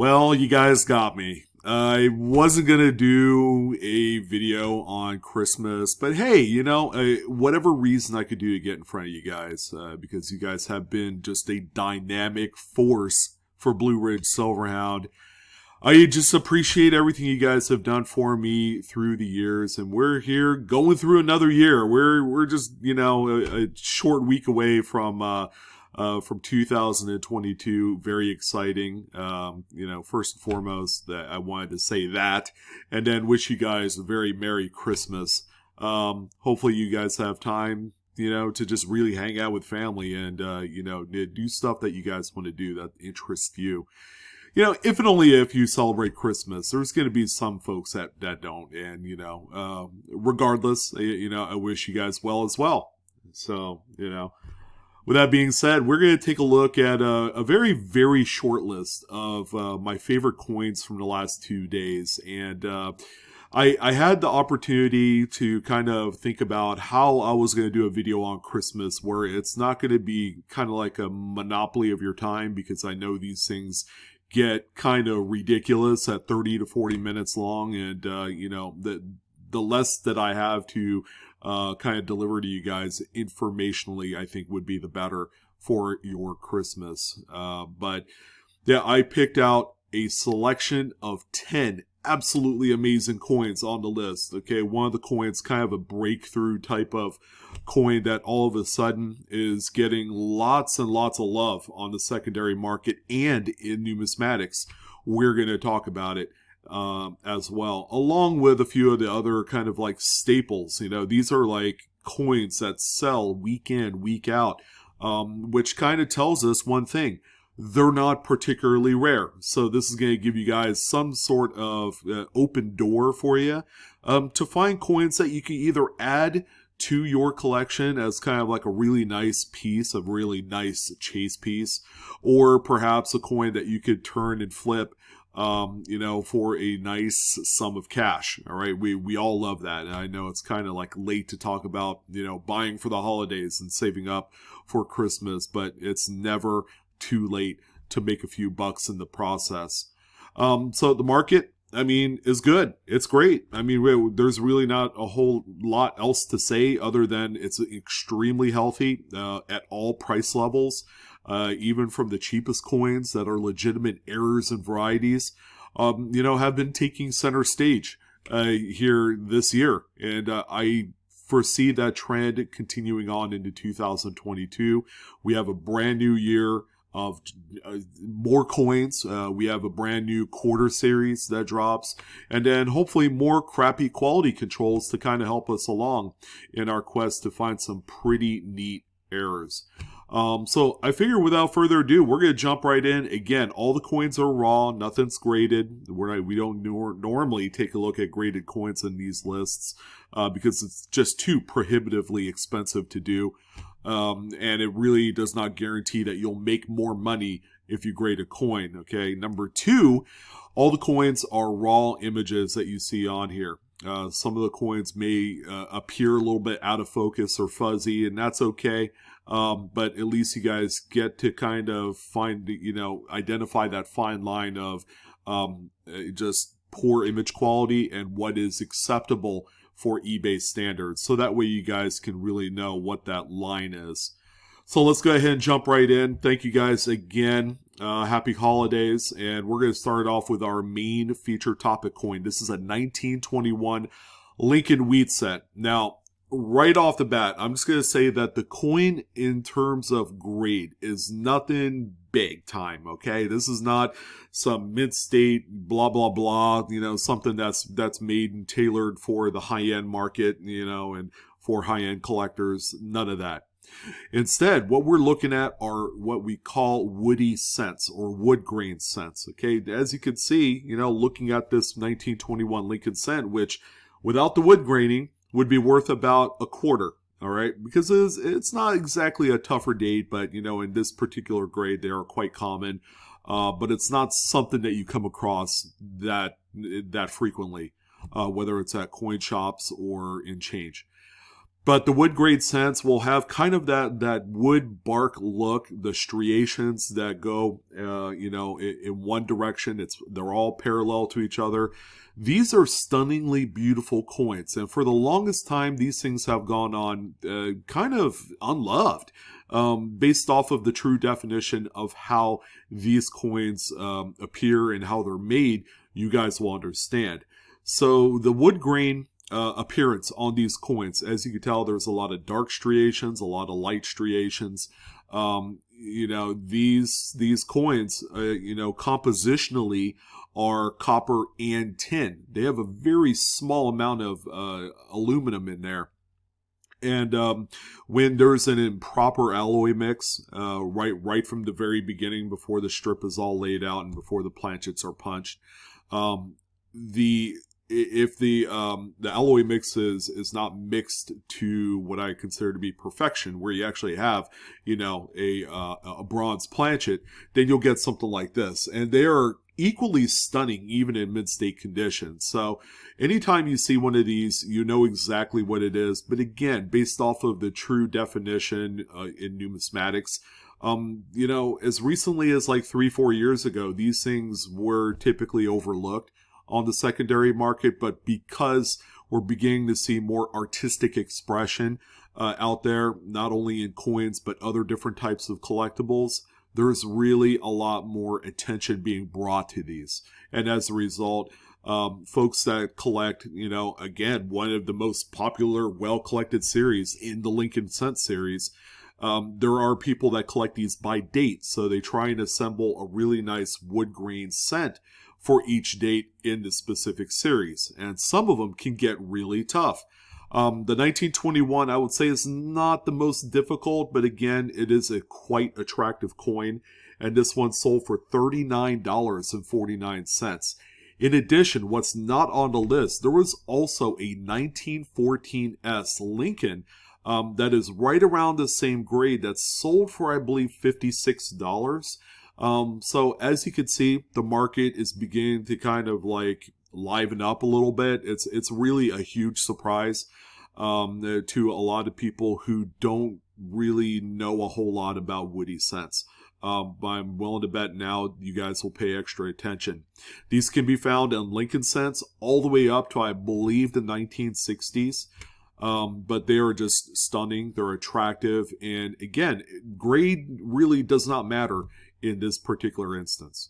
Well, you guys got me. I wasn't going to do a video on Christmas, but hey, whatever reason I could do to get in front of you guys, because you guys have been just a dynamic force for Blue Ridge Silverhound. I just appreciate everything you guys have done for me through the years, and we're here going through another year. We're just, a short week away from 2022. Very exciting. First and foremost, that I wanted to say that, and then wish you guys a very Merry Christmas. Hopefully you guys have time, to just really hang out with family and, do stuff that you guys want to do that interests you. If and only if you celebrate Christmas, there's going to be some folks that don't. And, regardless, I wish you guys well as well. So, with that being said, we're going to take a look at a very, very short list of my favorite coins from the last 2 days. And I had the opportunity to kind of think about how I was going to do a video on Christmas where it's not going to be kind of like a monopoly of your time, because I know these things get kind of ridiculous at 30 to 40 minutes long. And, the less that I have to kind of deliver to you guys informationally, I think would be the better for your Christmas. But yeah, I picked out a selection of 10 absolutely amazing coins on the list. Okay, one of the coins, kind of a breakthrough type of coin that all of a sudden is getting lots and lots of love on the secondary market and in numismatics. We're going to talk about it as well, along with a few of the other kind of like staples. These are like coins that sell week in, week out, which kind of tells us one thing: they're not particularly rare. So this is going to give you guys some sort of open door for you to find coins that you can either add to your collection as kind of like a really nice piece, a really nice chase piece, or perhaps a coin that you could turn and flip for a nice sum of cash. All right. We all love that. And I know it's kind of like late to talk about, buying for the holidays and saving up for Christmas, but it's never too late to make a few bucks in the process. So the market, is good. It's great. There's really not a whole lot else to say other than it's extremely healthy at all price levels. Even from the cheapest coins that are legitimate errors and varieties, have been taking center stage here this year. And I foresee that trend continuing on into 2022. We have a brand new year of more coins. We have a brand new quarter series that drops, and then hopefully more crappy quality controls to kind of help us along in our quest to find some pretty neat errors. So I figure without further ado, we're going to jump right in. Again, all the coins are raw. Nothing's graded. We don't normally take a look at graded coins in these lists because it's just too prohibitively expensive to do. And it really does not guarantee that you'll make more money if you grade a coin. Okay. Number two, all the coins are raw images that you see on here. Some of the coins may appear a little bit out of focus or fuzzy, and that's okay. But at least you guys get to kind of identify that fine line of just poor image quality and what is acceptable for eBay standards. So that way you guys can really know what that line is. So let's go ahead and jump right in. Thank you guys again. Happy holidays. And we're going to start off with our main feature topic coin. This is a 1921 Lincoln wheat set. Now, right off the bat, I'm just going to say that the coin in terms of grade is nothing big time, okay? This is not some mid-state blah, blah, blah, something that's made and tailored for the high-end market, and for high-end collectors. None of that. Instead, what we're looking at are what we call woody cents or wood grain cents, okay? As you can see, looking at this 1921 Lincoln cent, which without the wood graining would be worth about a quarter, all right? Because it's not exactly a tougher date, but, in this particular grade, they are quite common. But it's not something that you come across that frequently, whether it's at coin shops or in change. But the wood grade cents will have kind of that wood bark look, the striations that go, in one direction. They're all parallel to each other. These are stunningly beautiful coins, and for the longest time, these things have gone on kind of unloved, based off of the true definition of how these coins appear and how they're made. You guys will understand. So the wood grain appearance on these coins, as you can tell, there's a lot of dark striations, a lot of light striations. These coins, compositionally are copper and tin. They have a very small amount of aluminum in there. And when there's an improper alloy mix, right from the very beginning, before the strip is all laid out and before the planchets are punched, if the alloy mix is not mixed to what I consider to be perfection, where you actually have a bronze planchet, then you'll get something like this, and they are equally stunning even in mid-state conditions. So anytime you see one of these, you know exactly what it is. But again, based off of the true definition in numismatics, as recently as like 3-4 years ago, these things were typically overlooked on the secondary market. But because we're beginning to see more artistic expression out there, not only in coins but other different types of collectibles, there's really a lot more attention being brought to these. And as a result, folks that collect, again, one of the most popular, well-collected series in the Lincoln Cent series, there are people that collect these by date. So they try and assemble a really nice wood grain cent for each date in the specific series. And some of them can get really tough. The 1921, I would say, is not the most difficult, but again, it is a quite attractive coin, and this one sold for $39.49. In addition, what's not on the list, there was also a 1914S Lincoln that is right around the same grade that sold for, I believe, $56. So as you can see, the market is beginning to kind of like liven up a little bit. It's really a huge surprise to a lot of people who don't really know a whole lot about woody cents. But I'm willing to bet now you guys will pay extra attention. These can be found in Lincoln cents all the way up to, I believe, the 1960s. But they are just stunning. They're attractive. And again, grade really does not matter in this particular instance.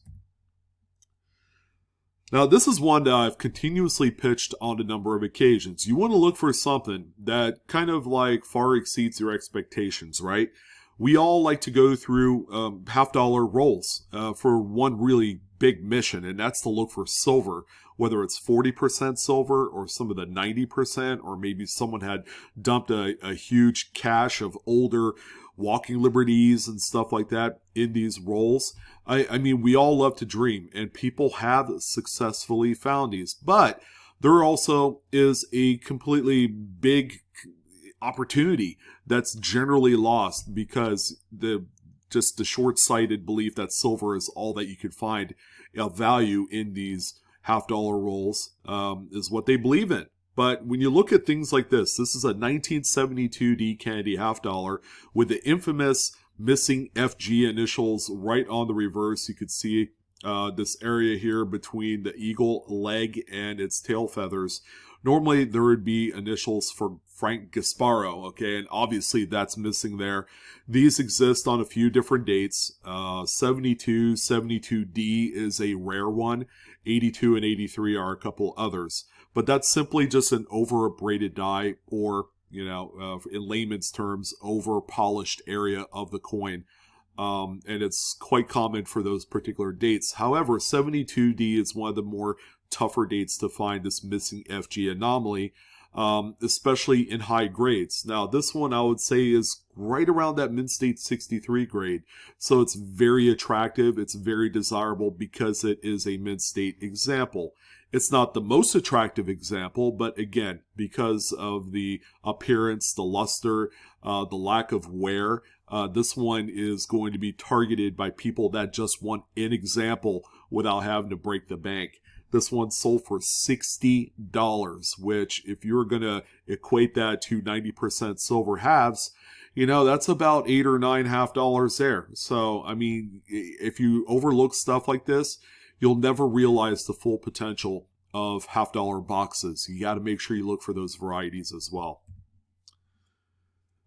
Now, this is one that I've continuously pitched on a number of occasions. You want to look for something that kind of like far exceeds your expectations, right? We all like to go through half-dollar rolls for one really big mission, and that's to look for silver, whether it's 40% silver or some of the 90%, or maybe someone had dumped a huge cache of older walking liberties and stuff like that in these rolls. I mean, we all love to dream, and people have successfully found these. But there also is a completely big opportunity that's generally lost because the short-sighted belief that silver is all that you could find of value in these half-dollar rolls is what they believe in. But when you look at things like this is a 1972 D Kennedy half-dollar with the infamous missing FG initials right on the reverse. You could see this area here between the eagle leg and its tail feathers. Normally there would be initials for Frank Gasparo, okay, and obviously that's missing there. These exist on a few different dates. 72, 72D is a rare one. 82 and 83 are a couple others. But that's simply just an over-abraded die, or, in layman's terms, over-polished area of the coin. And it's quite common for those particular dates. However, 72D is one of the more tougher dates to find this missing FG anomaly, especially in high grades. Now, this one I would say is right around that mid-state 63 grade. So it's very attractive. It's very desirable because it is a mid-state example. It's not the most attractive example, but again, because of the appearance, the luster, the lack of wear, This one is going to be targeted by people that just want an example without having to break the bank. This one sold for $60, which if you're going to equate that to 90% silver halves, you know, that's about $8 or $9.50 there. So, I mean, if you overlook stuff like this, you'll never realize the full potential of $half-dollar boxes. You got to make sure you look for those varieties as well.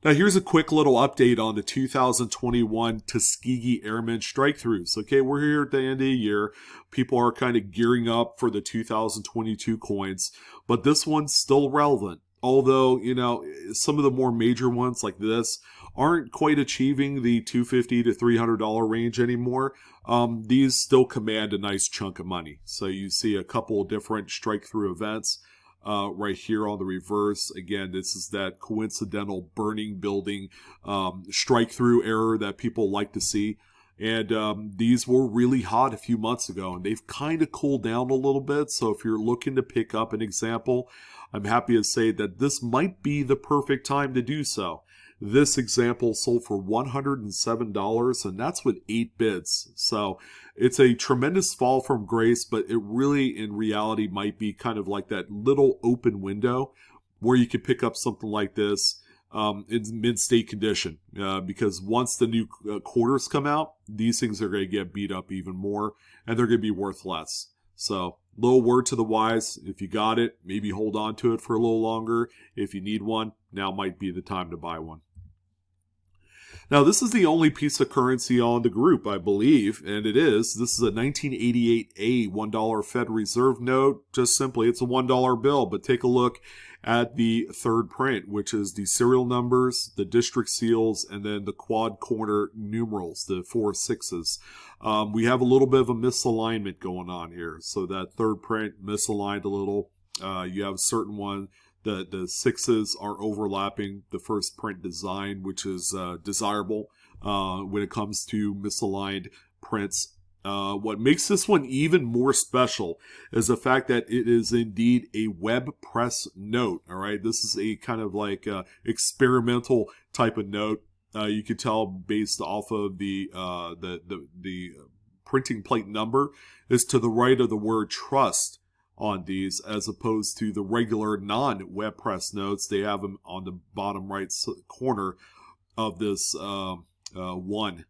Now, here's a quick little update on the 2021 Tuskegee Airmen strike-throughs. Okay, we're here at the end of the year. People are kind of gearing up for the 2022 coins, but this one's still relevant. Although, you know, some of the more major ones like this aren't quite achieving the $250 to $300 range anymore. These still command a nice chunk of money. So you see a couple of different strike-through events. Right here on the reverse. Again, this is that coincidental burning building strike-through error that people like to see. And these were really hot a few months ago, and they've kind of cooled down a little bit. So if you're looking to pick up an example, I'm happy to say that this might be the perfect time to do so. This example sold for $107, and that's with 8 bids. So it's a tremendous fall from grace, but it really, in reality, might be kind of like that little open window where you could pick up something like this in mid-state condition. Because once the new quarters come out, these things are going to get beat up even more, and they're going to be worth less. So, little word to the wise, if you got it, maybe hold on to it for a little longer. If you need one, now might be the time to buy one. Now, this is the only piece of currency on the group, I believe, and it is. This is a 1988A $1 Fed Reserve note. Just simply, it's a $1 bill, but take a look at the third print, which is the serial numbers, the district seals, and then the quad corner numerals, the 4 6s. We have a little bit of a misalignment going on here. So that third print misaligned a little. You have a certain one. The 6s are overlapping the first print design, which is desirable when it comes to misaligned prints. What makes this one even more special is the fact that it is indeed a web press note. All right, this is a kind of like experimental type of note. You can tell based off of the printing plate number is to the right of the word trust on these, as opposed to the regular non-web press notes. They have them on the bottom right corner of this one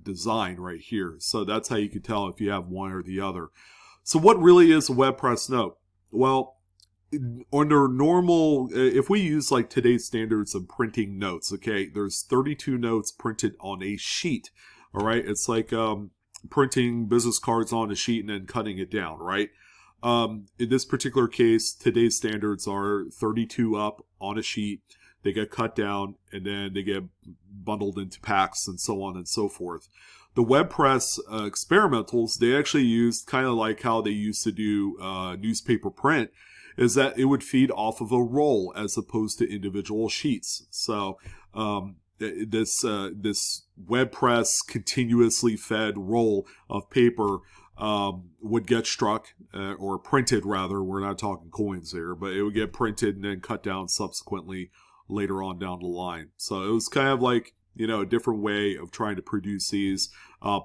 design right here. So that's how you can tell if you have one or the other. So what really is a web press note? Well, under normal, if we use like today's standards of printing notes, okay, there's 32 notes printed on a sheet. All right, it's like printing business cards on a sheet and then cutting it down, right? In this particular case, today's standards are 32 up on a sheet. They get cut down and then they get bundled into packs and so on and so forth. The web press experimentals, they actually used kind of like how they used to do newspaper print, is that it would feed off of a roll as opposed to individual sheets. So this web press continuously fed roll of paper would get struck or printed rather. We're not talking coins here, but it would get printed and then cut down subsequently later on down the line. So it was kind of like, you know, a different way of trying to produce these.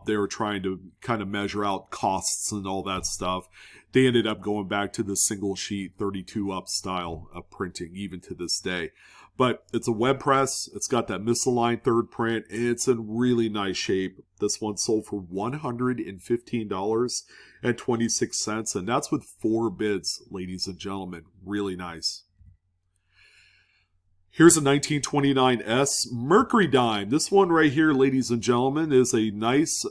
They were trying to kind of measure out costs and all that stuff. They ended up going back to the single sheet 32 up style of printing even to this day. But it's a web press. It's got that misaligned third print. And it's in really nice shape. This one sold for $115.26. And that's with 4 bids, ladies and gentlemen. Really nice. Here's a 1929S Mercury dime. This one right here, ladies and gentlemen, is a nice,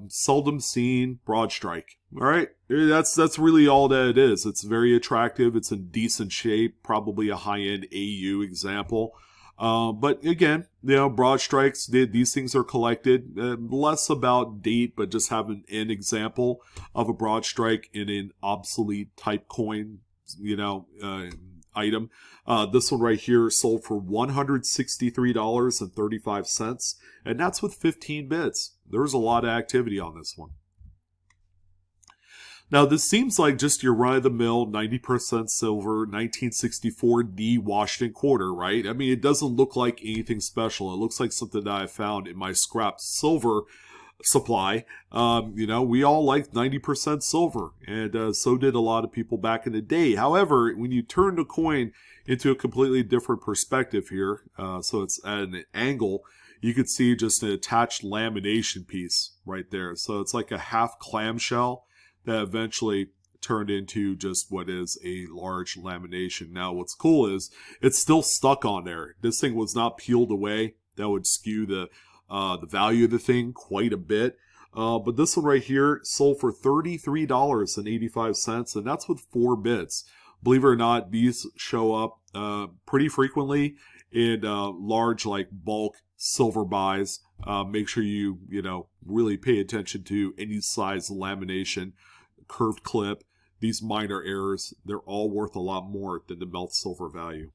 seldom seen broad strike. All right, that's really all that it is. It's very attractive. It's in decent shape, probably a high-end AU example. But again, you know, broad strikes, these things are collected. Less about date, but just having an example of a broad strike in an obsolete type coin, you know, item. This one right here sold for $163.35, and that's with 15 bids. There's a lot of activity on this one. Now, this seems like just your run-of-the-mill 90% silver 1964D Washington quarter, right? I mean, it doesn't look like anything special. It looks like something that I found in my scrap silver supply. We all liked 90% silver, and so did a lot of people back in the day. However, when you turn the coin into a completely different perspective here, so it's at an angle, you could see just an attached lamination piece right there. So it's like a half clamshell that eventually turned into just what is a large lamination. Now, what's cool is it's still stuck on there. This thing was not peeled away. That would skew the value of the thing quite a bit. But this one right here sold for $33.85, and that's with 4 bits. Believe it or not, these show up pretty frequently in large, like, bulk silver buys. Make sure you really pay attention to any size lamination, curved clip, these minor errors. They're all worth a lot more than the melt silver value.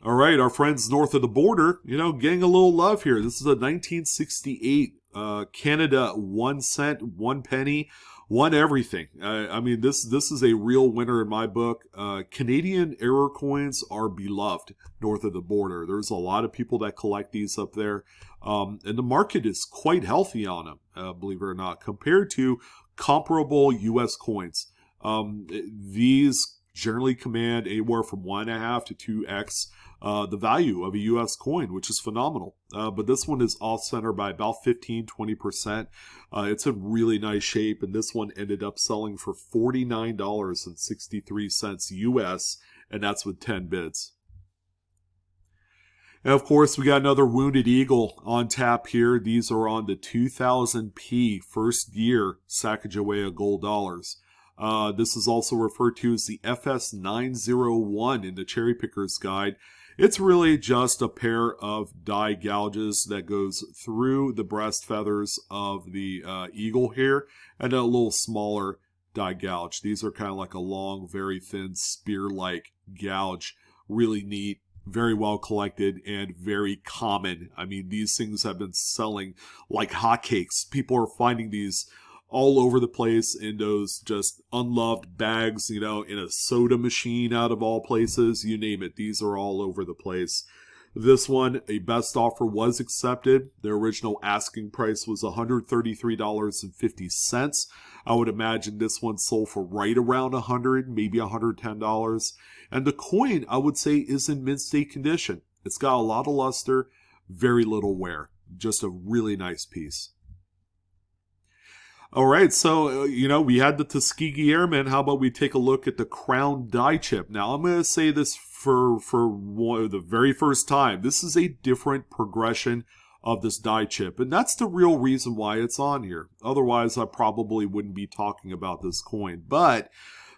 All right, our friends north of the border, getting a little love here. This is a 1968 Canada 1 cent, 1 penny, 1 everything. I mean, this is a real winner in my book. Canadian error coins are beloved north of the border. There's a lot of people that collect these up there. And the market is quite healthy on them, believe it or not, compared to comparable U.S. coins. These generally command anywhere from 1.5 to 2x the value of a U.S. coin, which is phenomenal. But this one is off-center by about 15-20%. It's in really nice shape, and this one ended up selling for $49.63 U.S., and that's with 10 bids. And of course, we got another Wounded Eagle on tap here. These are on the 2000p first year Sacagawea gold dollars. This is also referred to as the FS901 in the Cherry Picker's Guide. It's really just a pair of die gouges that goes through the breast feathers of the eagle here, and a little smaller die gouge. These are kind of like a long, very thin spear-like gouge. Really neat. Very well collected and very common. I mean, these things have been selling like hotcakes. People are finding these all over the place in those just unloved bags, in a soda machine out of all places. You name it. These are all over the place. This one, a best offer was accepted. The original asking price was $133.50. I would imagine this one sold for right around $100, maybe $110. And the coin, I would say, is in mint state condition. It's got a lot of luster, very little wear. Just a really nice piece. All right, so, we had the Tuskegee Airmen. How about we take a look at the Crown die chip? Now, I'm going to say this for the very first time. This is a different progression of this die chip, and that's the real reason why it's on here. Otherwise, I probably wouldn't be talking about this coin. But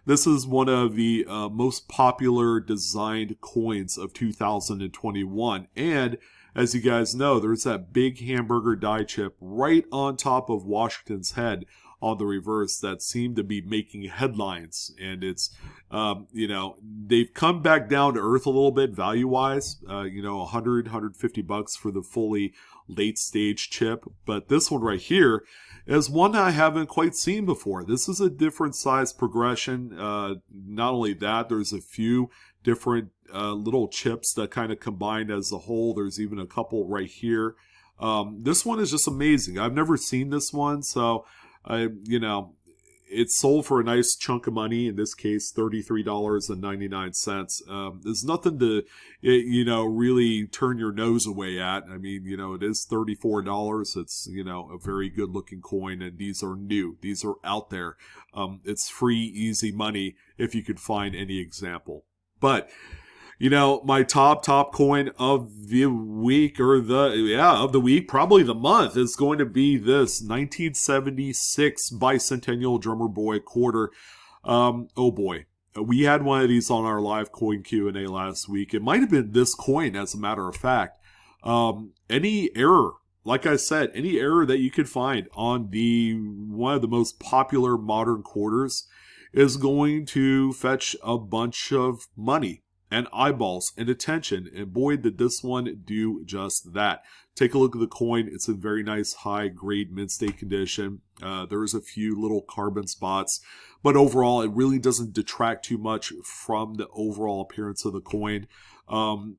this is one of the most popular designed coins of 2021, and as you guys know, there's that big hamburger die chip right on top of Washington's head on the reverse that seemed to be making headlines. And it's, they've come back down to earth a little bit value-wise. $100, $150 for the fully late-stage chip. But this one right here is one I haven't quite seen before. This is a different size progression. Not only that, there's a few different little chips that kind of combine as a whole. There's even a couple right here. This one is just amazing. I've never seen this one, so it's sold for a nice chunk of money. In this case, $33.99. There's nothing to really turn your nose away at. I mean, it is $34. It's a very good looking coin, and these are new. These are out there. It's free, easy money if you could find any example. But my top coin of the week, of the week, probably the month, is going to be this 1976 Bicentennial Drummer Boy quarter. Oh boy, we had one of these on our live coin Q&A last week. It might have been this coin, as a matter of fact. Any error, like I said, any error that you could find on one of the most popular modern quarters is going to fetch a bunch of money and eyeballs and attention, and boy, did this one do just that. Take a look at the coin. It's in very nice high-grade mint state condition. There's a few little carbon spots, but overall, it really doesn't detract too much from the overall appearance of the coin.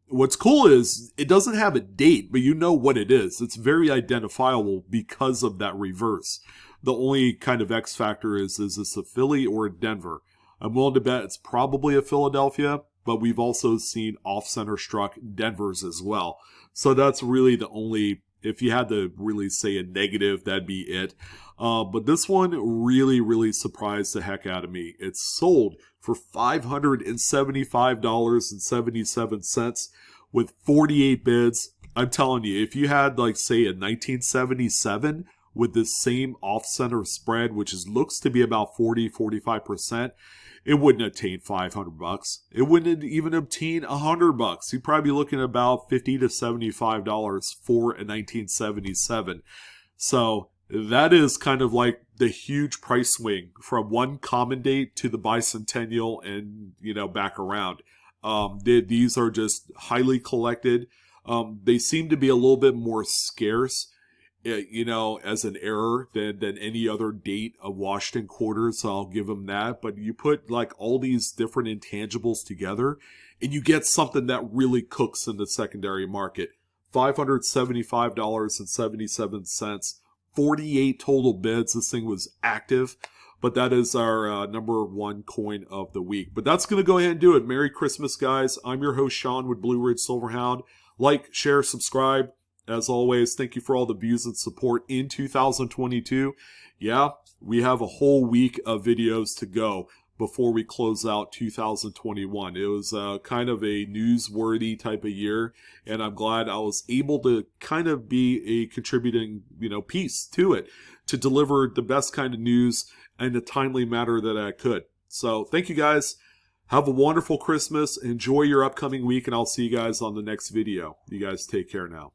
What's cool is it doesn't have a date, but you know what it is. It's very identifiable because of that reverse. The only kind of X factor is this a Philly or a Denver? I'm willing to bet it's probably a Philadelphia, but we've also seen off-center struck Denvers as well. So that's really the only, if you had to really say a negative, that'd be it. But this one really, really surprised the heck out of me. It's sold for $575.77 with 48 bids. I'm telling you, if you had, like, say, a 1977 with this same off-center spread, which looks to be about 40-45%, it wouldn't obtain $500. It wouldn't even obtain $100. You'd probably be looking at about $50 to $75 for a 1977. So that is kind of like the huge price swing from one common date to the Bicentennial and, back around. These are just highly collected. They seem to be a little bit more scarce, as an error than any other date of Washington quarters. So I'll give them that. But you put like all these different intangibles together and you get something that really cooks in the secondary market. $575.77, 48 total bids. This thing was active. But that is our number one coin of the week. But that's going to go ahead and do it. Merry Christmas, guys. I'm your host, Sean, with Blue Ridge Silverhound. Like, share, subscribe. As always, thank you for all the views and support in 2022. Yeah, we have a whole week of videos to go before we close out 2021. It was kind of a newsworthy type of year, and I'm glad I was able to kind of be a contributing, piece to it, to deliver the best kind of news in a timely manner that I could. So thank you guys. Have a wonderful Christmas. Enjoy your upcoming week, and I'll see you guys on the next video. You guys take care now.